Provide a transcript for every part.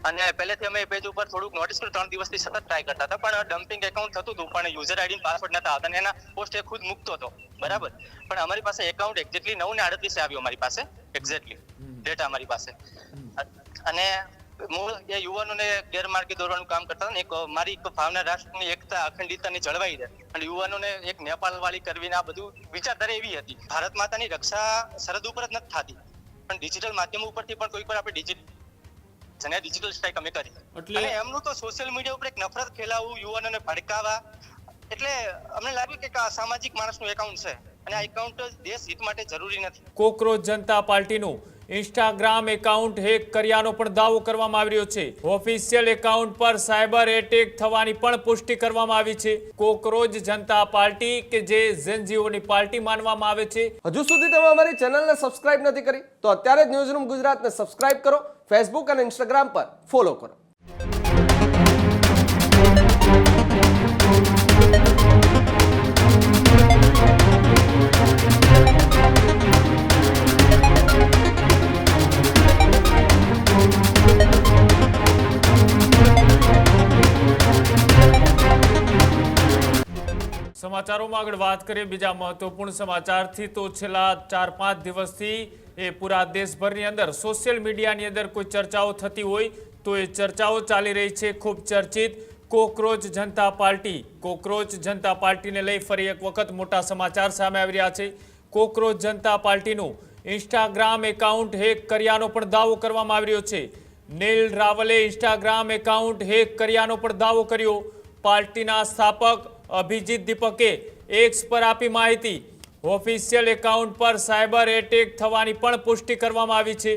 અને પહેલેથી અમે પેજ ઉપર થોડુંક નોટિસ કર્યું, 3 દિવસથી સતત ટ્રાય કરતા હતા, પણ ડમ્પિંગ એકાઉન્ટ થતું હતું, પણ યુઝર આઈડી અને પાસવર્ડ નતા આવતા અને એના પોસ્ટ એ ખુદ મૂકતો હતો, બરાબર. પણ અમારી પાસે એકાઉન્ટ એક્ઝેક્ટલી 9:38 આવ્યું અમારી પાસે, એક્ઝેક્ટલી ડેટા અમારી પાસે. અને મૂળ એ યુવાનોને ગેરમાર્ગે દોરવાનું કામ કરતા હતા ને, એક મારી એક ભાવના રાષ્ટ્રની એકતા અખંડિતતાની જળવાઈ રહે અને યુવાનોને એક નેપાળ વાળી કરવીને આ બધું વિચારધારા એવી હતી. ભારત માતાની રક્ષા સરહદ ઉપર જ નથી થતી, પણ ડિજિટલ માધ્યમ ઉપરથી પણ કોઈ પર આપણે ડિજિટલ સ્ટ્રાઇક અમે કરી. અને એમનું તો સોશિયલ મીડિયા ઉપર એક નફરત ફેલાવવું, યુવાનોને ભડકાવા, એટલે અમને લાગ્યું કે આ સામાજિક માણસનું એકાઉન્ટ છે અને આ એકાઉન્ટ દેશ હિત માટે જરૂરી નથી. કોકરોચ જનતા પાર્ટીનું ઇન્સ્ટાગ્રામ એકાઉન્ટ હેક કર્યાનો પણ દાવો કરવામાં આવી રહ્યો છે. ઓફિશિયલ એકાઉન્ટ પર સાયબર એટેક થવાની પણ પુષ્ટિ કરવામાં આવી છે. કોકરોચ જનતા પાર્ટી કે જે ઝેનઝીઓની પાર્ટી માનવામાં આવે છે. હજુ સુધી તમે અમારી ચેનલને સબસ્ક્રાઇબ નથી કરી તો અત્યારે જ ન્યૂઝરૂમ ગુજરાતને સબસ્ક્રાઇબ કરો, ફેસબુક અને ઇન્સ્ટાગ્રામ પર ફોલો કરો. સમાચારોમાં આગળ વાત કરીએ બીજા મહત્વપૂર્ણ સમાચારથી, તો છેલ્લા 4-5 દિવસથી એ પૂરા દેશભરની અંદર સોશિયલ મીડિયાની અંદર કોઈ ચર્ચાઓ થતી હોય તો એ ચર્ચાઓ ચાલી રહી છે. ખૂબ ચર્ચિત કોકરોચ જનતા પાર્ટી. કોકરોચ જનતા પાર્ટીને લઈ ફરી એક વખત મોટા સમાચાર સામે આવી રહ્યા છે. કોકરોચ જનતા પાર્ટીનું ઇન્સ્ટાગ્રામ એકાઉન્ટ હેક કર્યાનો પણ દાવો કરવામાં આવી રહ્યો છે. નીલ રાવલે ઇન્સ્ટાગ્રામ એકાઉન્ટ હેક કર્યાનો પણ દાવો કર્યો. પાર્ટીના સ્થાપક અભિજીત દીપકે એક્સ પર આપી માહિતી. ઓફિશિયલ એકાઉન્ટ પર સાયબર એટેક થવાની પણ પુષ્ટિ કરવામાં આવી છે.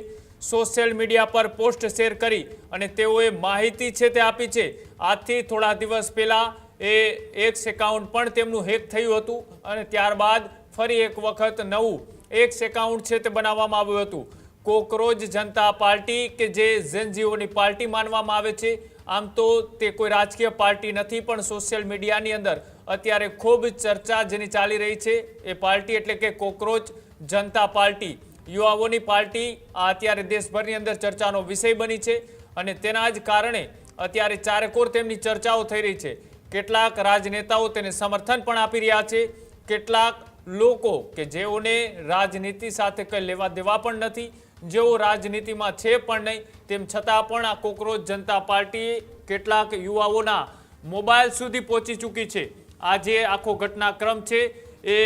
સોશિયલ મીડિયા પર પોસ્ટ શેર કરી અને તેઓએ માહિતી છે તે આપી છે. આજથી થોડા દિવસ પહેલા એ એક્સ એકાઉન્ટ પણ તેમનું હેક થયું હતું અને ત્યારબાદ ફરી એક વખત નવું એક્સ એકાઉન્ટ છે તે બનાવવામાં આવ્યું હતું. કોકરોચ જનતા પાર્ટી કે જે ઝેનઝીઓની પાર્ટી માનવામાં આવે છે. આમ તો તે કોઈ રાજકીય પાર્ટી નથી, પણ સોશિયલ મીડિયાની અંદર અત્યારે ખૂબ ચર્ચા જેની ચાલી રહી છે એ પાર્ટી એટલે કે કોકરોચ જનતા પાર્ટી, યુવાઓની પાર્ટી, આ અત્યારે દેશભરની અંદર ચર્ચાનો વિષય બની છે અને તેના જ કારણે અત્યારે ચારેકોર તેમની ચર્ચાઓ થઈ રહી છે. કેટલાક રાજનેતાઓ તેને સમર્થન પણ આપી રહ્યા છે. કેટલાક લોકો કે જેઓને રાજનીતિ સાથે કંઈ લેવા દેવા પણ નથી, જેઓ રાજનીતિમાં છે પણ નહીં, તેમ છતાં પણ આ કોકરોચ જનતા પાર્ટી કેટલાક યુવાઓના મોબાઈલ સુધી પહોંચી ચૂકી છે. આ જે આખો ઘટનાક્રમ છે એ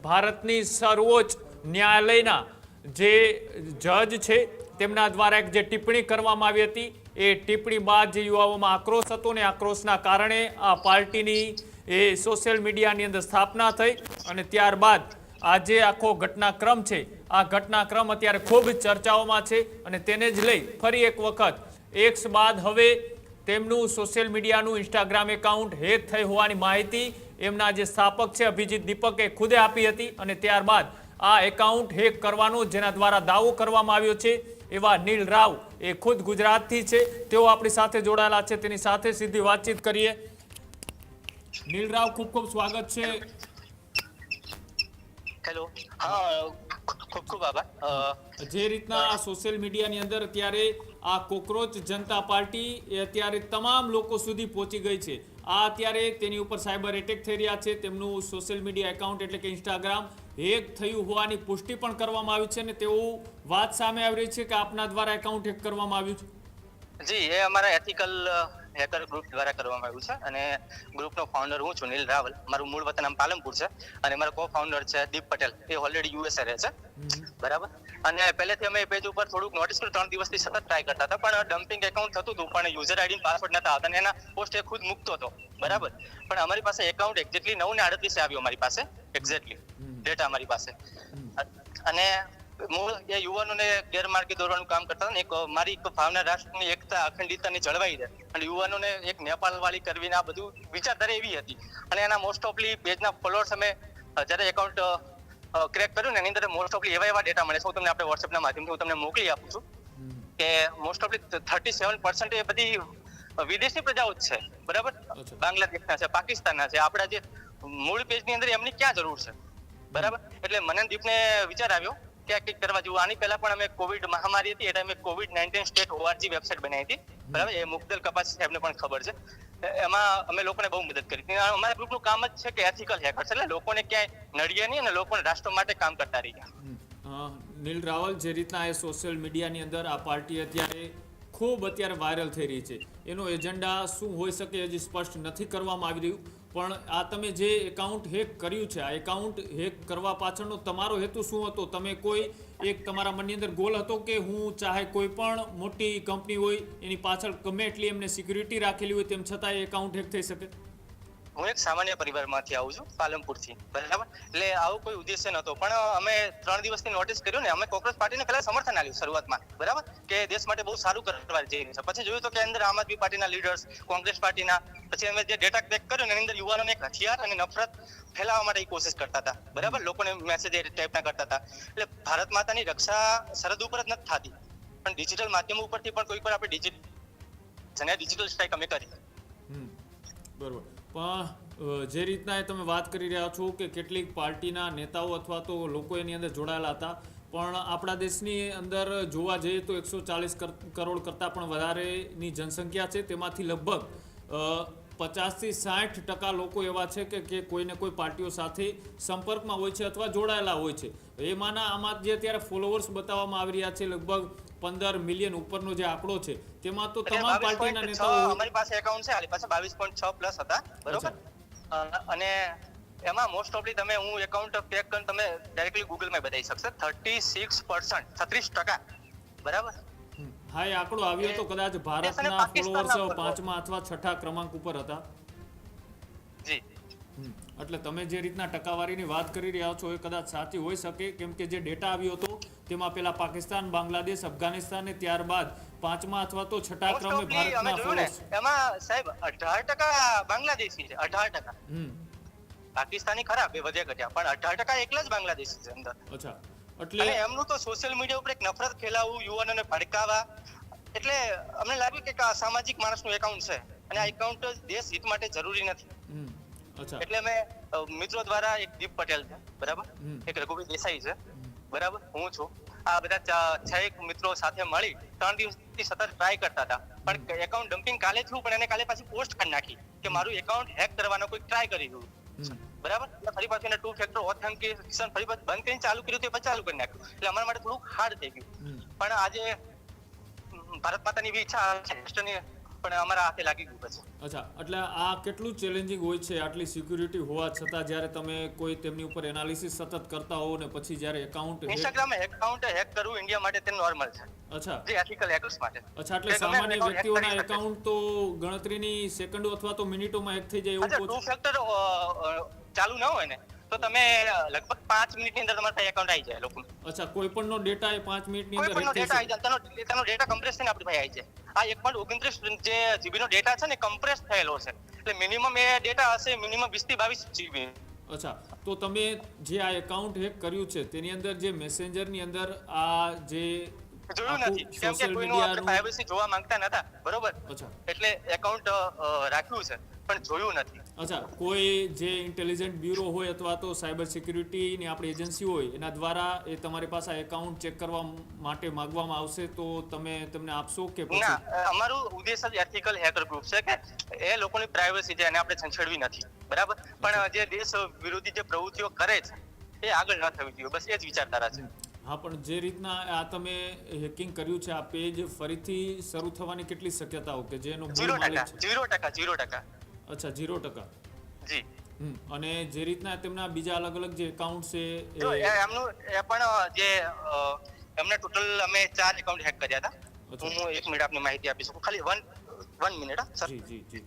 ભારતની સર્વોચ્ચ ન્યાયાલયના જે જજ છે તેમના દ્વારા એક જે ટિપ્પણી કરવામાં આવી હતી એ ટિપ્પણી બાદ જે યુવાઓમાં આક્રોશ હતો ને આક્રોશના કારણે આ પાર્ટીની એ સોશિયલ મીડિયાની અંદર સ્થાપના થઈ અને ત્યારબાદ આ જે આખો ઘટનાક્રમ છે આ ઘટનાક્રમ અત્યારે ખૂબ ચર્ચાઓમાં છે અને તેને જ લઈ ફરી એક વખત એક્સ બાદ હવે તેમનું સોશિયલ મીડિયાનું ઇન્સ્ટાગ્રામ એકાઉન્ટ હેક થઈ હોવાની માહિતી એમના જે સ્થાપક છે અભિજીત દીપકે ખુદે આપી હતી અને ત્યારબાદ આ એકાઉન્ટ હેક કરવાનો જેના દ્વારા દાવો કરવામાં આવ્યો છે એવા નીલ રાવ એ ખુદ ગુજરાતથી છે, તેઓ આપણી સાથે જોડાયેલા છે. તેની સાથે સીધી વાતચીત કરીએ. નીલ રાવ, ખૂબ ખૂબ સ્વાગત છે. હેલો. હા, ખૂબ ખૂબ આભાર. જે રીતના સોશિયલ મીડિયાની અંદર અત્યારે આ કોકરોચ જનતા પાર્ટી એ અત્યારે તમામ લોકો સુધી પહોંચી ગઈ છે. આ અત્યારે તેની ઉપર સાયબર એટેક થઈ રહ્યા છે. તેમનું સોશિયલ મીડિયા એકાઉન્ટ એટલે કે ઇન્સ્ટાગ્રામ હેક થયું હોવાની પુષ્ટિ પણ કરવામાં આવી છે અને તેવું વાત સામે આવી રહી છે કે આપના દ્વારા એકાઉન્ટ હેક કરવામાં આવ્યું છે. જી, એ અમારા એથિકલ હેકર ગ્રુપ દ્વારા કરવામાં આવ્યું છે અને ગ્રુપનો ફાઉન્ડર હું છું, નીલ રાવલ. મારું મૂળ વતન આમ પાલનપુર છે અને મારા કો ફાઉન્ડર છે દીપ પટેલ, એ ઓલરેડી યુએસએ રહે છે, બરાબર. અને પહેલેથી અમે પેજ ઉપર થોડુંક નોટિસ કર્યું, 3 દિવસથી સતત ટ્રાય કરતા હતા, પણ ડમ્પિંગ એકાઉન્ટ થતું હતું, પણ યુઝર આઈડી અને પાસવર્ડ નતા આવતા અને એના પોસ્ટ એ ખુદ મૂકતો હતો, બરાબર. પણ અમારી પાસે એકાઉન્ટ એક્ઝેક્ટલી 9:38 આવ્યું અમારી પાસે, એક્ઝેક્ટલી ડેટા અમારી પાસે. અને મૂળ એ યુવાનોને ગેરમાર્ગે દોરવાનું કામ કરતા હતા ને, એક મારી એક ભાવના રાષ્ટ્રની એકતા અખંડિતતાની જળવાઈ રહે અને યુવાનોને એક નેપાળ વાળી કરવીને આ બધું વિચારધારા એવી હતી. અને એના મોસ્ટ ઓફલી પેજના ફોલોઅર્સ અમે જ્યારે એકાઉન્ટ ક્રેક કર્યું ને એની અંદર મોસ્ટ ઓફલી એવા ડેટા મળે છે. હું તમને આપણે વોટ્સએપના માધ્યમથી હું તમને મોકલી આપું છું કે મોસ્ટ ઓફલી 37% એ બધી વિદેશી પ્રજાઓ જ છે, બરાબર. બાંગ્લાદેશના છે, પાકિસ્તાનના છે. આપણા જે મૂળ પેજની અંદર એમની ક્યાં જરૂર છે, બરાબર. એટલે મને દીપને વિચાર આવ્યો કે આ કંઈક કરવા જેવું. આની પહેલા પણ અમે કોવિડ મહામારી હતી એ ટાઈમે COVID-19 સ્ટેટ ORG વેબસાઇટ બનાવી હતી બરાબર, એ મુફદલ કપાસી સાહેબને પણ ખબર છે. એમાં અમે લોકોને બહુ મદદ કરી. અમારા ગ્રુપનું કામ જ છે કે એથિકલ હેકર્સ, એટલે લોકોને ક્યાંય નડીએ નહીં અને લોકોને રાષ્ટ્ર માટે કામ કરતા રહીએ. નીલ રાવલ, જે રીતના એ સોશિયલ મીડિયાની અંદર આ પાર્ટી અત્યારે ખૂબ વાયરલ થઈ રહી છે, એનો એજન્ડા શું હોઈ શકે હજી સ્પષ્ટ નથી કરવામાં આવી રહ્યું, પણ આ તમે જે એકાઉન્ટ હેક કર્યું છે, આ એકાઉન્ટ હેક કરવા પાછળનો તમારો હેતુ શું હતો? તમે કોઈ એક તમારા મનની અંદર ગોલ હતો કે હું ચાહે કોઈ પણ મોટી કંપની હોય એની પાછળ ગમે એટલી એમને સિક્યુરિટી રાખેલી હોય તેમ છતાં એ એકાઉન્ટ હેક થઈ શકે? હું એક સામાન્ય પરિવારમાંથી આવું છું, પાલનપુરથી, બરાબર. એટલે આવો કોઈ ઉદ્દેશ્ય નહોતો, પણ અમે 3 દિવસની નોટિસ કર્યું ને, અમે કોંગ્રેસ પાર્ટીને પહેલા સમર્થન આપ્યું શરૂઆતમાં, બરાબર, કે દેશ માટે બહુ સારું કરવા જઈ રહ્યું છે. પછી જોયું તો કે અંદર આમ આદમી પાર્ટીના લીડર્સ, કોંગ્રેસ પાર્ટીના, પછી અમે જે ડેટા ક્રેક કર્યો ને એની અંદર યુવાનોને એક હથિયાર અને નફરત ફેલાવવા માટે કોશિશ કરતા હતા, બરાબર, લોકોને મેસેજ એ ટાઈપના કરતા હતા. એટલે ભારત માતાની રક્ષા સરહદ ઉપર જ નથી થતી, પણ ડિજિટલ માધ્યમ ઉપરથી પણ કોઈ પર આપણે ડિજિટલ સ્ટ્રાઇક અમે કરી. બરોબર. પણ જે રીતના એ તમે વાત કરી રહ્યા છો કે કેટલીક પાર્ટીના નેતાઓ અથવા તો લોકો એની અંદર જોડાયેલા હતા, પણ આપણા દેશની અંદર જોવા જઈએ તો 140 કરોડ કરતાં પણ વધારેની જનસંખ્યા છે. તેમાંથી લગભગ 50 થી 60% લોકો એવા છે કે કોઈને કોઈ પાર્ટીઓ સાથે સંપર્કમાં હોય છે અથવા જોડાયેલા હોય છે. એમાંના આમાં જે અત્યારે ફોલોવર્સ બતાવવામાં આવી રહ્યા છે લગભગ 15 મિલિયન ઉપરનો જે આંકડો છે, તેમાં તો તમામ પાર્ટીના નેતાઓ, અમારી પાસે એકાઉન્ટ છે, આની પાસે 22.6 પ્લસ હતા, બરોબર. અને એમાં મોસ્ટ ઓફલી તમે હું એકાઉન્ટ પેક કરીને તમે ડાયરેક્ટલી ગૂગલમાં બતાવી શકશો, 36%, 36%, બરાબર. હા, એ આંકડો આવ્યો હતો, કદાચ ભારતના ફોલોવર્સ 5મા અથવા 6ઠા ક્રમાંક ઉપર હતા. જી. એટલે તમે જે રીતના ટકાવારીની વાત કરી રહ્યા છો એ કદાચ સાચી હોઈ શકે, કેમ કે જે ડેટા આવ્યો હતો તેમાં પેલા પાકિસ્તાન, બાંગ્લાદેશ, અફઘાનિસ્તાન ને ત્યારબાદ 5મા અથવા તો 6ઠા ક્રમે ભારતના ફોલોવર્સ. એમાં સાહેબ 18% બાંગ્લાદેશી છે, 18%. પાકિસ્તાની ખરા, બે વધ્યા ઘટ્યા, પણ 18% એકલા જ બાંગ્લાદેશી છે અંદર. અચ્છા, એટલે એમનું તો સોશિયલ મીડિયા ઉપર એક નફરત ફેલાવવું, યુવાનોને ભડકાવા, એટલે અમને લાગ્યું કે આ સામાજિક માણસનું એકાઉન્ટ છે અને આ એકાઉન્ટ દેશ હિત માટે જરૂરી નથી. એટલે અમે મિત્રો દ્વારા, એક દીપ પટેલ છે, બરાબર, એક રઘુભાઈ દેસાઈ છે, બરાબર, હું છું, આ બધા 6 મિત્રો સાથે મળી 3 દિવસથી સતત ટ્રાય કરતા હતા, પણ એકાઉન્ટ ડમ્પિંગ કાલે થયું, પણ એને કાલે પાછી પોસ્ટ કરી નાખી કે મારું એકાઉન્ટ હેક કરવાનો કોઈ ટ્રાય કરી રહ્યું, બરાબર. ફરી પાછું એને 2 ફેક્ટર ઓથેન્ટિકેશન ફરી પાછું બંધ કરીને ચાલુ કર્યું, પછી ચાલુ કરી નાખ્યું. એટલે અમારા માટે થોડુંક હાર્ડ થઈ ગયું, પણ આજે ભારત માતાની બી ઈચ્છા છે, પણ અમારા હાથે લાગી ગયું પછી. અચ્છા, એટલે આ કેટલું ચેલેન્જિંગ હોય છે આટલી સિક્યુરિટી હોવા છતાં, જ્યારે તમે કોઈ તેમની ઉપર એનાલિસિસ સતત કરતા હો ને પછી જ્યારે એકાઉન્ટ ઇન્સ્ટાગ્રામમાં એકાઉન્ટ હેક કરવું ઇન્ડિયા માટે તે નોર્મલ છે. અચ્છા, જે એથિકલ હેકર્સ માટે. અચ્છા, એટલે સામાન્ય વ્યક્તિઓના એકાઉન્ટ તો ગણતરીની સેકન્ડો અથવા તો મિનિટોમાં હેક થઈ જાય એવું. 2 ફેક્ટર ચાલુ ન હોય ને તો તમે લગભગ 5 મિનિટની અંદર તમારા એકાઉન્ટ આવી જાય લોકોનું. અચ્છા, કોઈ પણનો ડેટા એ 5 મિનિટની અંદર કોઈ ડેટા આવી જાય, તેનો ડેટા કમ્પ્રેસ થઈને આપણી પાસે આવી જાય. આ 1.29 જે જીબી નો ડેટા છે ને, કમ્પ્રેસ થયેલો છે, એટલે મિનિમમ એ ડેટા હશે મિનિમમ 20 થી 22 જીબી. અચ્છા, તો તમે જે આ એકાઉન્ટ હેક કર્યું છે તેની અંદર જે મેસેન્જરની અંદર આ જે જોયું નથી, કેમ કે કોઈનું આપણે પ્રાઇવસી જોવા માંગતા નતા, બરોબર. અચ્છા, એટલે એકાઉન્ટ રાખ્યું છે પણ જોયું નથી. અચ્છા, કોઈ જે ઇન્ટેલિજન્ટ બ્યુરો હોય અથવા તો સાયબર સિક્યુરિટીની આપણી એજન્સી હોય એના દ્વારા એ તમારી પાસે એકાઉન્ટ ચેક કરવા માટે માંગવામાં આવશે તો તમે તેમને આપશો કે પછી? ના, અમારું ઉદ્દેશ જ એથિકલ હેકર ગ્રુપ છે કે એ લોકોની પ્રાઇવસી છે અને આપણે છંછેડવી નથી, બરાબર, પણ જે દેશ વિરોધી જે પ્રવૃત્તિઓ કરે છે એ આગળ ન થવી જોઈએ, બસ એ જ વિચારધારા છે. હા, પણ જે રીતના આ તમે હેકિંગ કર્યું છે, આ પેજ ફરીથી શરૂ થવાની કેટલી શક્યતાઓ કે જેનો 0%. અચ્છા, 0%. જી. અને જે રીતના તેમના બીજા અલગ અલગ જે એકાઉન્ટ છે એમનું એ પણ જે એમને ટોટલ અમે 4 એકાઉન્ટ હેક કર્યા હતા. હું 1 મિનિટ આપને માહિતી આપી શકું, ખાલી 1 મિનિટ. જી જી જી.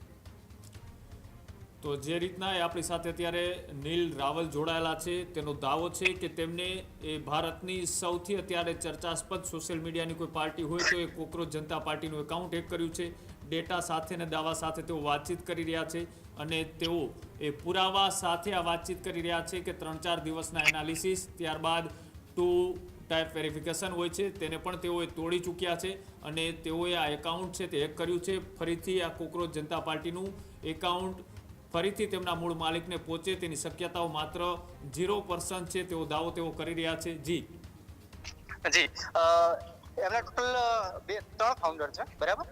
તો જે રીતના એ આપણી સાથે અત્યારે નીલ રાવલ જોડાયેલા છે, તેનો દાવો છે કે તેમને એ ભારતની સૌથી અત્યારે ચર્ચાસ્પદ સોશિયલ મીડિયાની કોઈ પાર્ટી હોય તો એ કોકરોચ જનતા પાર્ટીનું એકાઉન્ટ હેક કર્યું છે. ડેટા સાથે અને દાવા સાથે તેઓ વાતચીત કરી રહ્યા છે અને તેઓ એ પુરાવા સાથે આ વાતચીત કરી રહ્યા છે કે 3-4 દિવસના એનાલિસિસ ત્યારબાદ 2 ટાઈપ વેરિફિકેશન હોય છે તેને પણ તેઓએ તોડી ચૂક્યા છે અને તેઓએ આ એકાઉન્ટ છે તે હેક કર્યું છે. ફરીથી આ કોકરોચ જનતા પાર્ટીનું એકાઉન્ટ ફરીથી તેમના મૂળ માલિકને પહોંચે તેની શક્યતાઓ માત્ર 0% છે તેવો દાવો તેઓ કરી રહ્યા છે. જી જી, એમના ટોટલ 3 ફાઉન્ડર છે, બરાબર,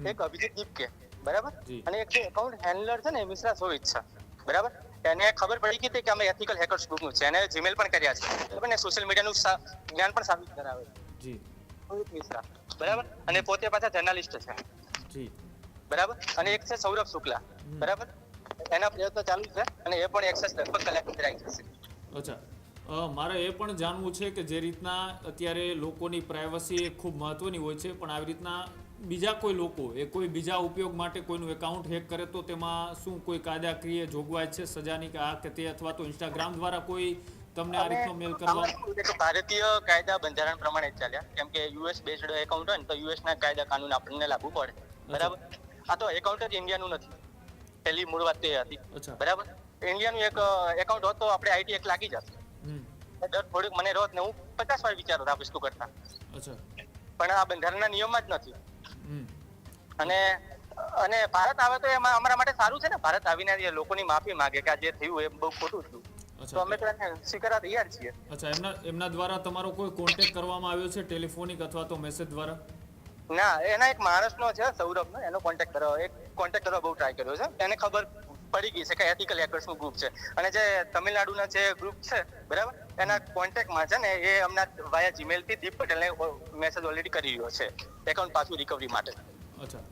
એક અભિજીત દીપકે, બરાબર, જી. અને એક જે એકાઉન્ટ હેન્ડલર છે ને એ મિશ્રા સોવિત છે, બરાબર. એને ખબર પડી ગઈ હતી કે અમે એથિકલ હેકર્સ ગ્રુપનું છે, એને જીમેલ પણ કર્યા છે, બરાબર, ને સોશિયલ મીડિયાનું જ્ઞાન પણ સાબિત કરાવે છે, જી સોવિત મિશ્રા, બરાબર, અને પોતે પાછા જર્નાલિસ્ટ છે, જી બરાબર. અને એક છે સૌરભ શુક્લા, બરાબર, એના પ્રયત્નો ચાલુ છે અને એ પણ એક્સેસ લગભગ કલાક કરાઈ જશે. અચ્છા, મારે એ પણ જાણવું છે કે જે રીતના અત્યારે લોકોની પ્રાઇવસી એ ખૂબ મહત્વની હોય છે, પણ આવી રીતના બીજા કોઈ લોકો એ કોઈ બીજા ઉપયોગ માટે કોઈનું એકાઉન્ટ હેક કરે તો તેમાં શું કોઈ કાયદાકીય જોગવાઈ છે સજાની કે આ કે તે, અથવા તો ઇન્સ્ટાગ્રામ દ્વારા કોઈ તમને આ રીતનો મેલ કરવા? ભારતીય કાયદા બંધારણ પ્રમાણે જ ચાલ્યા, કેમ કે યુએસ બેઝડ એકાઉન્ટ હોય ને તો યુએસ ના કાયદા કાનૂન આપણને લાગુ પડે, બરાબર. આ તો એકાઉન્ટ જ ઇન્ડિયાનું નથી, પહેલી મૂળ વાત તો એ હતી, બરાબર. ઇન્ડિયાનું એક એકાઉન્ટ હોત તો આપણે આઈટી એક લાગી જશે. દર થોડીક મને રોજ ને હું 50 વાર વિચારો આ વસ્તુ કરતા, પણ આ બંધારણના નિયમમાં જ નથી. અને ભારત આવે તો એમાં અમારા માટે સારું છે ને, ભારત આવીને લોકોની માફી માંગે કે આ જે થયું એ બહુ ખોટું થયું, તો અમે તો એને સ્વીકારવા તૈયાર છીએ. અચ્છા, એમના દ્વારા તમારો કોઈ કોન્ટેક્ટ કરવામાં આવ્યો છે ટેલિફોનિક અથવા તો મેસેજ દ્વારા? ના, એના એક માણસનો છે સૌરભનો, એનો કોન્ટેક્ટ કરવા બહુ ટ્રાય કર્યો છે. એને ખબર પડી ગઈ છે કે એથિકલ હેકર્સનું ગ્રુપ છે, અને જે તમિલનાડુના જે ગ્રુપ છે, બરાબર, એના કોન્ટેક્ટમાં છે ને એ હમણાં વાયા જીમેલ થી દીપ પટેલને મેસેજ ઓલરેડી કરી રહ્યો છે એકાઉન્ટ પાછું રિકવરી માટે. અચ્છા,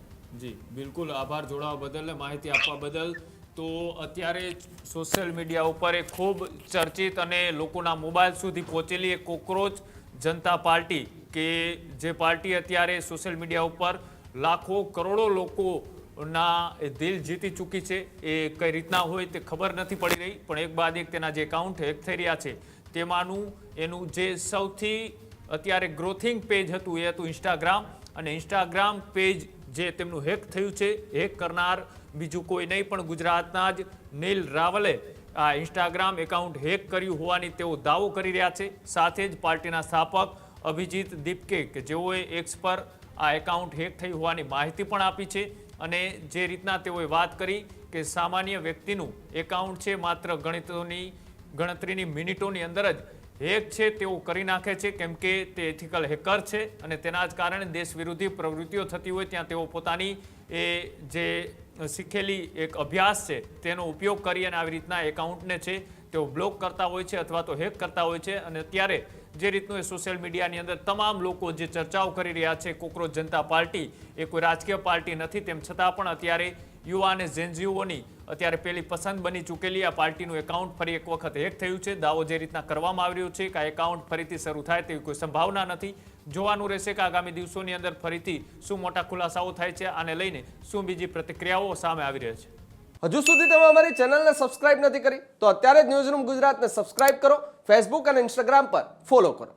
જી બિલકુલ, આભાર જોડાવા બદલ ને માહિતી આપવા બદલ. તો અત્યારે સોશિયલ મીડિયા ઉપર એક ખૂબ ચર્ચિત અને લોકોના મોબાઈલ સુધી પહોંચેલી એક કોકરોચ જનતા પાર્ટી, કે જે પાર્ટી અત્યારે સોશિયલ મીડિયા ઉપર લાખો કરોડો લોકોના દિલ જીતી ચૂકી છે, એ કઈ રીતના હોય તે ખબર નથી પડી રહી, પણ એક બાદ એક તેના જે એકાઉન્ટ હેક થઈ રહ્યા છે તેમાંનું એનું જે સૌથી અત્યારે ગ્રોથિંગ પેજ હતું એ હતું ઇન્સ્ટાગ્રામ, અને ઇન્સ્ટાગ્રામ પેજ જે તેમનું હેક થયું છે, હેક કરનાર બીજું કોઈ નહીં પણ ગુજરાતના જ નીલ રાવલે આ ઇન્સ્ટાગ્રામ એકાઉન્ટ હેક કર્યું હોવાની તેઓ દાવો કરી રહ્યા છે. સાથે જ પાર્ટીના સ્થાપક અભિજીત દીપકે કે જેઓએ એક્સ પર આ એકાઉન્ટ હેક થઈ હોવાની માહિતી પણ આપી છે, અને જે રીતના તેઓએ વાત કરી કે સામાન્ય વ્યક્તિનું એકાઉન્ટ છે માત્ર ગણતરીની મિનિટોની અંદર જ હેક છે તેઓ કરી નાખે છે, કેમ કે તે એથિકલ હેકર છે, અને તેના જ કારણે દેશ વિરોધી પ્રવૃત્તિઓ થતી હોય ત્યાં તેઓ પોતાની એ જે શીખેલી એક અભ્યાસ છે તેનો ઉપયોગ કરી અને આવી રીતના એકાઉન્ટને છે તેઓ બ્લોક કરતા હોય છે અથવા તો હેક કરતા હોય છે. અને અત્યારે જે રીતનું એ સોશિયલ મીડિયાની અંદર તમામ લોકો જે ચર્ચાઓ કરી રહ્યા છે, કોકરોચ જનતા પાર્ટી એ કોઈ રાજકીય પાર્ટી નથી, તેમ છતાં પણ અત્યારે યુવા અને જેનઝીઓની અત્યારે પેલી પસંદ બની ચૂકેલી આ પાર્ટીનું એકાઉન્ટ ફરી એક વખત હેક થયું છે. દાવો જે રીતના કરવામાં આવી રહ્યો છે કે આ એકાઉન્ટ ફરીથી શરૂ થાય તેવી કોઈ સંભાવના નથી. જોવાનું રહેશે કે આગામી દિવસોની અંદર ફરીથી શું મોટા ખુલાસાઓ થાય છે, આને લઈને શું બીજી પ્રતિક્રિયાઓ સામે આવી રહી છે. હજુ સુધી તમે અમારી ચેનલને સબસ્ક્રાઇબ નથી કરી તો અત્યારે જ ન્યૂઝરૂમ ગુજરાતને સબસ્ક્રાઇબ કરો, ફેસબુક અને ઇન્સ્ટાગ્રામ પર ફોલો કરો.